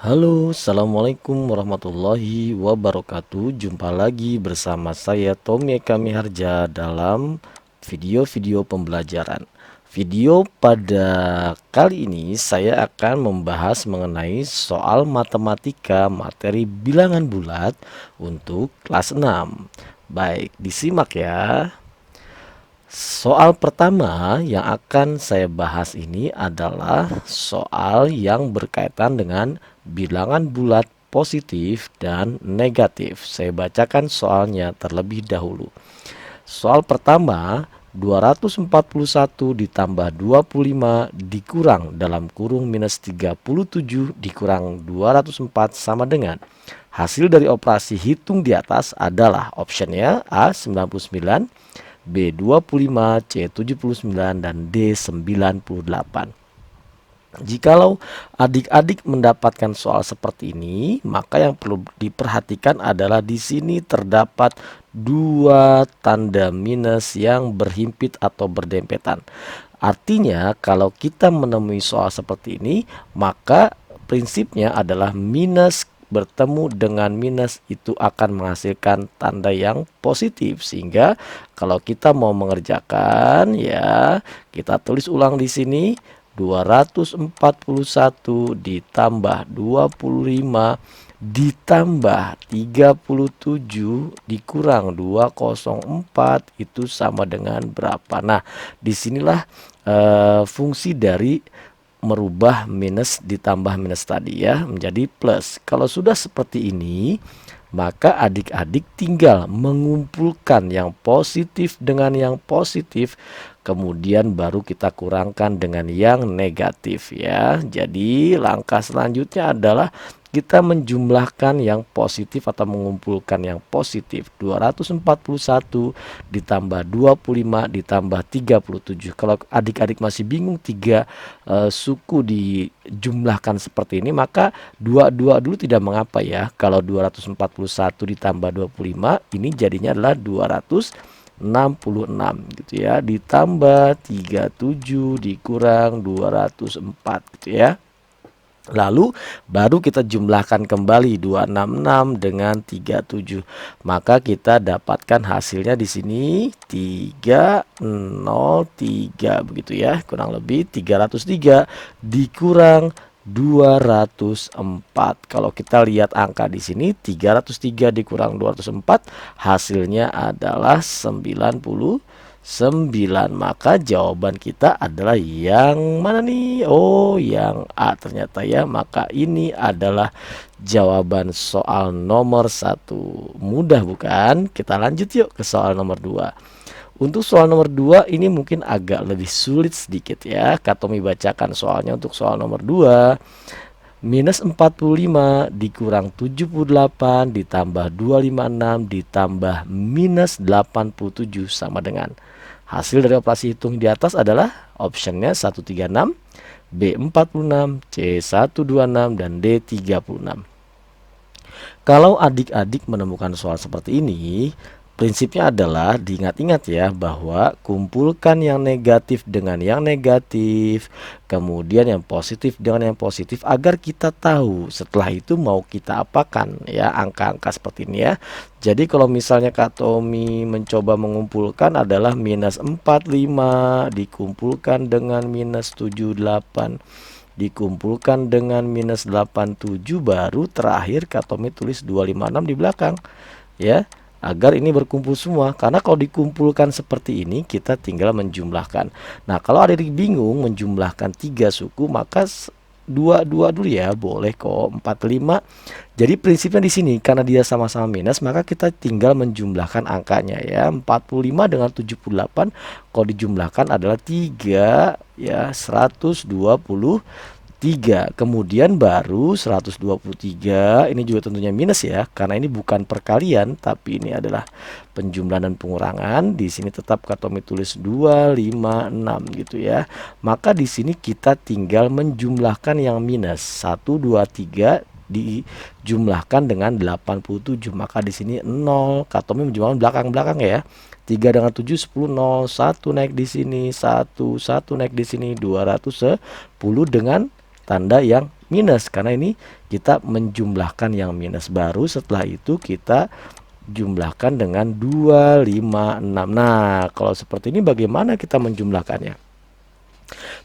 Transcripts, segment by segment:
Halo, assalamualaikum warahmatullahi wabarakatuh. Jumpa lagi bersama saya Tommy Eka Miharja dalam video-video pembelajaran. Video pada kali ini saya akan membahas mengenai soal matematika materi bilangan bulat untuk kelas 6. Baik, disimak ya. Soal pertama yang akan saya bahas ini adalah soal yang berkaitan dengan bilangan bulat positif dan negatif. Saya bacakan soalnya terlebih dahulu. Soal pertama, 241 ditambah 25 dikurang dalam kurung minus 37 dikurang 204 sama dengan. Hasil dari operasi hitung di atas adalah optionnya A 99, B 25, C 79, dan D 98. Jikalau adik-adik mendapatkan soal seperti ini, maka yang perlu diperhatikan adalah di sini terdapat dua tanda minus yang berhimpit atau berdempetan. Artinya, kalau kita menemui soal seperti ini, maka prinsipnya adalah minus bertemu dengan minus itu akan menghasilkan tanda yang positif, sehingga kalau kita mau mengerjakan ya kita tulis ulang di sini 241 ditambah 25 ditambah 37 dikurang 204 itu sama dengan berapa. Nah, disinilah fungsi dari merubah minus ditambah minus tadi ya menjadi plus. Kalau sudah seperti ini, maka adik-adik tinggal mengumpulkan yang positif dengan yang positif, kemudian baru kita kurangkan dengan yang negatif ya. Jadi langkah selanjutnya adalah kita menjumlahkan yang positif atau mengumpulkan yang positif. 241 ditambah 25 ditambah 37. Kalau adik-adik masih bingung tiga suku dijumlahkan seperti ini, maka dua dulu tidak mengapa ya. Kalau 241 ditambah 25 ini jadinya adalah 266 gitu ya, ditambah 37 dikurang 204 gitu ya. Lalu baru kita jumlahkan kembali 266 dengan 37. Maka kita dapatkan hasilnya di sini 303 begitu ya. Kurang lebih 303 dikurang 204. Kalau kita lihat angka di sini 303 dikurang 204 hasilnya adalah 99. Maka jawaban kita adalah yang mana nih? Oh, yang A ternyata ya. Maka ini adalah jawaban soal nomor 1. Mudah bukan? Kita lanjut yuk ke soal nomor 2. Untuk soal nomor 2 ini mungkin agak lebih sulit sedikit ya. Kak Tommy bacakan soalnya untuk soal nomor 2. Minus 45 dikurang 78 ditambah 256 ditambah minus 87 sama dengan. Hasil dari operasi hitung di atas adalah optionnya 136, B 46, C 126, dan D 36. Kalau adik-adik menemukan soal seperti ini, prinsipnya adalah diingat-ingat ya bahwa kumpulkan yang negatif dengan yang negatif, kemudian yang positif dengan yang positif agar kita tahu setelah itu mau kita apakan ya angka-angka seperti ini ya. Jadi kalau misalnya Kak Tommy mencoba mengumpulkan adalah minus 45 dikumpulkan dengan minus 78 dikumpulkan dengan minus 87, baru terakhir Kak Tommy tulis 256 di belakang ya, agar ini berkumpul semua. Karena kalau dikumpulkan seperti ini kita tinggal menjumlahkan. Nah, kalau adik bingung menjumlahkan 3 suku, maka dua dulu ya, boleh kok 45. Jadi prinsipnya di sini karena dia sama-sama minus, maka kita tinggal menjumlahkan angkanya ya. 45 dengan 78 kalau dijumlahkan adalah 3 ya, 123. Kemudian baru 123, ini juga tentunya minus ya, karena ini bukan perkalian tapi ini adalah penjumlahan dan pengurangan. Di sini tetap Kak Tommy tulis 256 gitu ya. Maka di sini kita tinggal menjumlahkan yang minus 123 dijumlahkan dengan 87, maka di sini 0. Kak Tommy menjumlahkan belakang-belakang ya. 3 dengan 7 10, 0, 1 naik di sini, 1 naik di sini, 210 dengan tanda yang minus, karena ini kita menjumlahkan yang minus. Baru setelah itu kita jumlahkan dengan 256. Nah, kalau seperti ini bagaimana kita menjumlahkannya?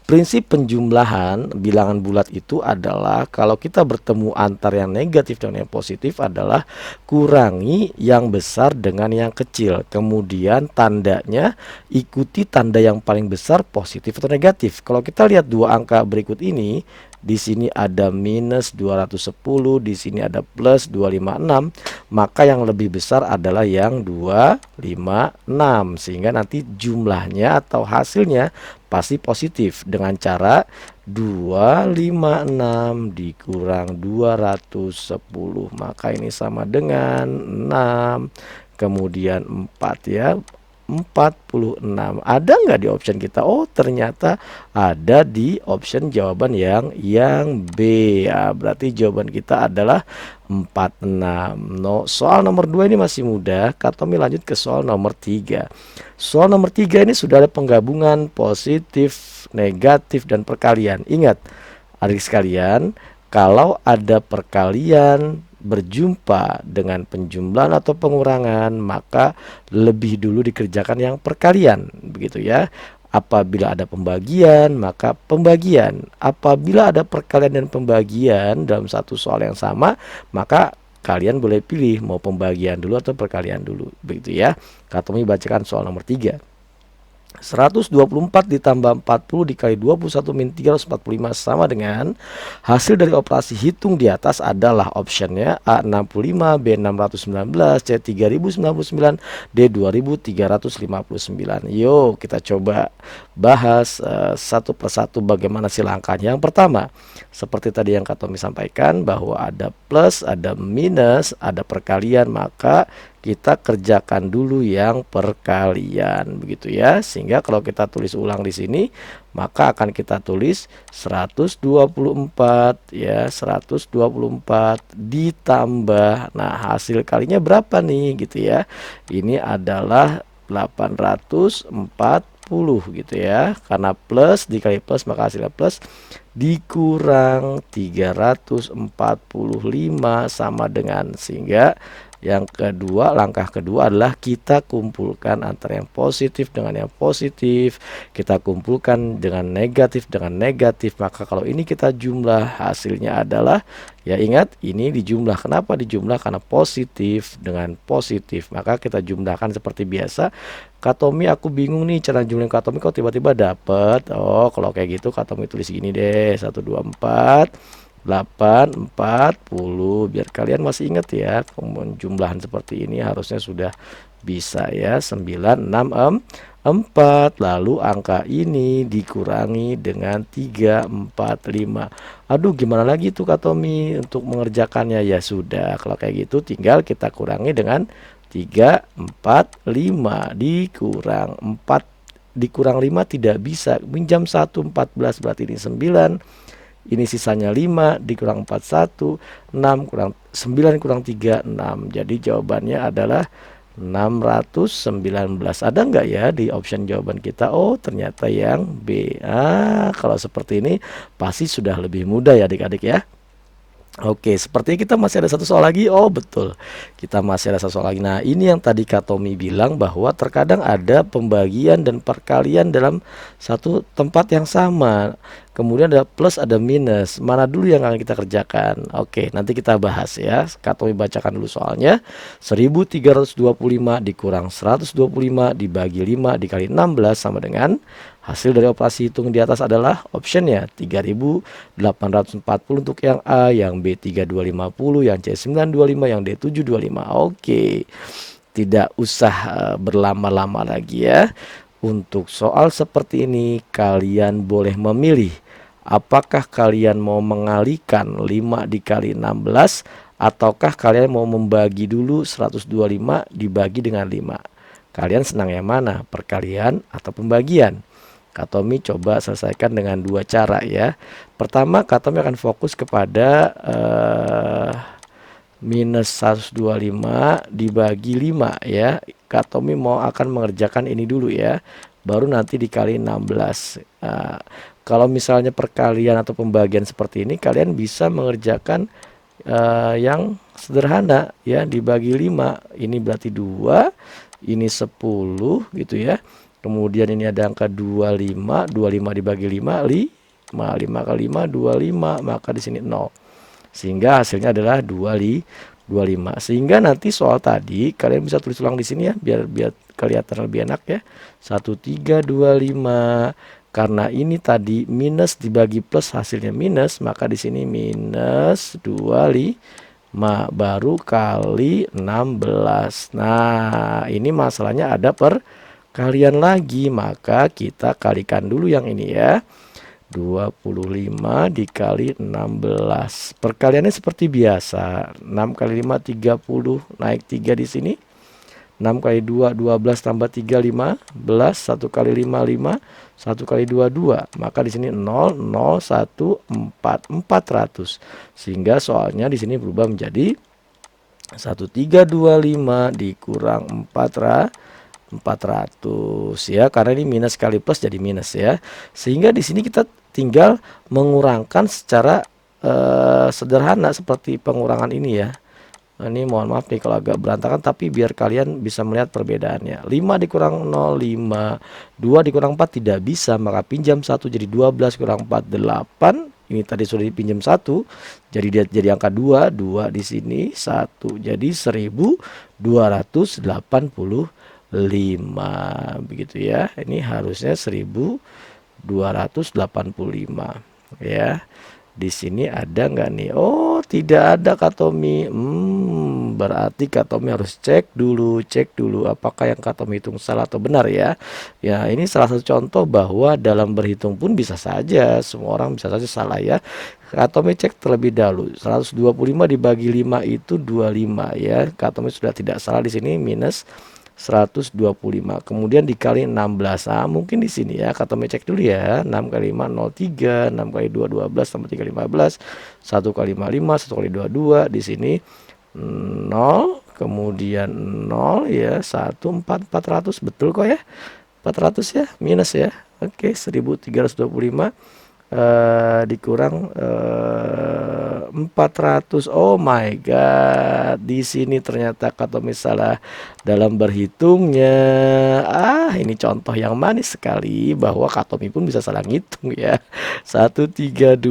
Prinsip penjumlahan bilangan bulat itu adalah kalau kita bertemu antara yang negatif dan yang positif adalah kurangi yang besar dengan yang kecil. Kemudian tandanya ikuti tanda yang paling besar positif atau negatif. Kalau kita lihat dua angka berikut ini, di sini ada minus 210, di sini ada plus 256, maka yang lebih besar adalah yang 256, sehingga nanti jumlahnya atau hasilnya pasti positif dengan cara 256 dikurang 210, maka ini sama dengan 6, kemudian 4 ya, 46. Ada nggak di option kita? Oh, ternyata ada di option jawaban yang B ya. Berarti jawaban kita adalah 46. No, soal nomor 2 ini masih mudah. Katomi lanjut ke soal nomor 3. Soal nomor 3 ini sudah ada penggabungan positif, negatif, dan perkalian. Ingat adik sekalian, kalau ada perkalian berjumpa dengan penjumlahan atau pengurangan, maka lebih dulu dikerjakan yang perkalian, begitu ya. Apabila ada pembagian, maka pembagian. Apabila ada perkalian dan pembagian dalam satu soal yang sama, maka kalian boleh pilih mau pembagian dulu atau perkalian dulu, begitu ya. Katomi bacakan soal nomor 3. 124 ditambah 40 dikali 21 min 345 sama dengan hasil dari operasi hitung di atas adalah optionnya A 65, B 619, C 3099, D 2359. Yuk kita coba bahas satu persatu bagaimana sih langkahnya. Yang pertama, seperti tadi yang Katomi sampaikan bahwa ada plus, ada minus, ada perkalian, maka kita kerjakan dulu yang perkalian, begitu ya. Sehingga kalau kita tulis ulang di sini, maka akan kita tulis 124 ya, 124 ditambah, nah hasil kalinya berapa nih gitu ya. Ini adalah 840 gitu ya. Karena plus dikali plus maka hasilnya plus, dikurang 345 sama dengan, sehingga yang kedua, langkah kedua adalah kita kumpulkan antara yang positif dengan yang positif, kita kumpulkan dengan negatif, maka kalau ini kita jumlah hasilnya adalah, ya ingat ini dijumlah. Kenapa dijumlah? Karena positif dengan positif, maka kita jumlahkan seperti biasa. Katomi aku bingung nih cara jumlahin Katomi kok tiba-tiba dapat. Oh, kalau kayak gitu Katomi tulis gini deh, 124 840, biar kalian masih ingat ya, jumlahan seperti ini harusnya sudah bisa ya. 964, lalu angka ini dikurangi dengan 345. Aduh, gimana lagi tuh Katomi untuk mengerjakannya? Ya sudah, kalau kayak gitu tinggal kita kurangi dengan 345 dikurang 4 dikurang 5 tidak bisa, minjam 1 14, berarti ini 9. Ini sisanya 5 dikurang 41, 6 kurang 9 kurang 3, 6. Jadi jawabannya adalah 619. Ada nggak ya di option jawaban kita? Oh, ternyata yang B. Kalau seperti ini pasti sudah lebih mudah ya adik-adik ya. Oke, sepertinya kita masih ada satu soal lagi. Oh betul, kita masih ada satu soal lagi. Nah, ini yang tadi Katomi bilang bahwa terkadang ada pembagian dan perkalian dalam satu tempat yang sama. Kemudian ada plus, ada minus. Mana dulu yang akan kita kerjakan? Oke, nanti kita bahas ya. Katomi bacakan dulu soalnya. 1325 dikurang 125 dibagi 5 dikali 16 sama dengan hasil dari operasi hitung di atas adalah optionnya 3840 untuk yang A, yang B 3250, yang C 925, yang D 725. Oke, tidak usah berlama-lama lagi ya. Untuk soal seperti ini kalian boleh memilih apakah kalian mau mengalihkan 5 dikali 16 ataukah kalian mau membagi dulu 125 dibagi dengan 5. Kalian senang yang mana? Perkalian atau pembagian? Katomi coba selesaikan dengan dua cara ya. Pertama, Katomi akan fokus kepada minus 125 dibagi 5 ya. Katomi mau akan mengerjakan ini dulu ya, baru nanti dikali 16. Kalau misalnya perkalian atau pembagian seperti ini, kalian bisa mengerjakan yang sederhana ya, dibagi 5. Ini berarti 2, ini 10 gitu ya. Kemudian ini ada angka 25, 25 dibagi 5, 5 kali 5 25, maka di sini 0. Sehingga hasilnya adalah 25. Sehingga nanti soal tadi kalian bisa tulis ulang di sini ya, biar kelihatan lebih enak ya. 1325. Karena ini tadi minus dibagi plus hasilnya minus, maka di sini minus 25 baru kali 16. Nah, ini masalahnya ada perkalian lagi, maka kita kalikan dulu yang ini ya. 25 dikali 16. Perkaliannya seperti biasa. 6 kali 5 30, naik 3 di sini. 6 kali 2 12 tambah 3 15, 1 kali 5 5, 1 kali 2 2. Maka di sini 0 0 1 4 400. Sehingga soalnya di sini berubah menjadi 1325 dikurang 400 ya, karena ini minus kali plus jadi minus ya. Sehingga di sini kita tinggal mengurangkan secara sederhana seperti pengurangan ini ya. Nah, ini mohon maaf nih kalau agak berantakan, tapi biar kalian bisa melihat perbedaannya. 5 dikurang 0 5, 2 dikurang 4 tidak bisa, maka pinjam 1 jadi 12 kurang 4 8. Ini tadi sudah dipinjam 1, jadi angka 2 di sini 1, jadi 1285 begitu ya. Ini harusnya 1285 ya. Di sini ada nggak nih? Oh, tidak ada Kak Tommy. Berarti Kak Tommy harus cek dulu apakah yang Kak Tommy hitung salah atau benar ya. Ya, ini salah satu contoh bahwa dalam berhitung pun bisa saja, semua orang bisa saja salah ya. Kak Tommy cek terlebih dahulu. 125 dibagi 5 itu 25 ya. Kak Tommy sudah tidak salah di sini, minus 125. Kemudian dikali 16. Nah, mungkin di sini ya, Kak Tommy cek dulu ya. 6 kali 5 03, 6 kali 2 12 tambah 3 15, 1 kali 5 5, 1 kali 2 2. Di sini 0, kemudian 0 ya, 1 4 400, betul kok ya. 400 ya, minus ya. Oke, 1325 dikurang 400. Oh my god, di sini ternyata Kak Tommy salah dalam berhitungnya. Ini contoh yang manis sekali bahwa Kak Tommy pun bisa salah ngitung ya. 1325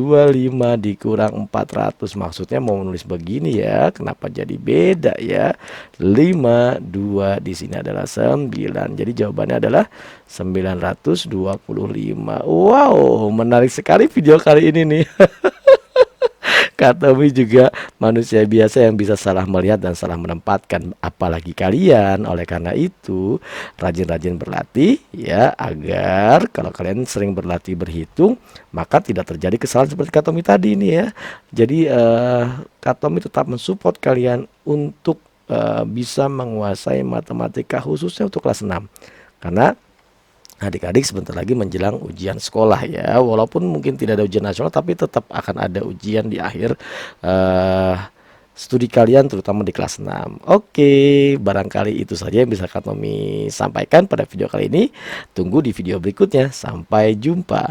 dikurang 400, maksudnya mau menulis begini ya, kenapa jadi beda ya. 5 2 di sini adalah 9, jadi jawabannya adalah 925. Wow, menarik sekali video kali ini nih. Kak Tommy juga manusia biasa yang bisa salah melihat dan salah menempatkan, apalagi kalian. Oleh karena itu, rajin-rajin berlatih ya, agar kalau kalian sering berlatih berhitung, maka tidak terjadi kesalahan seperti Kak Tommy tadi nih ya. Jadi Kak Tommy tetap mensupport kalian untuk bisa menguasai matematika khususnya untuk kelas 6. Karena adik-adik sebentar lagi menjelang ujian sekolah ya. Walaupun mungkin tidak ada ujian nasional, tapi tetap akan ada ujian di akhir studi kalian, terutama di kelas 6. Oke, barangkali itu saja yang bisa Kak Tommy sampaikan pada video kali ini. Tunggu di video berikutnya. Sampai jumpa.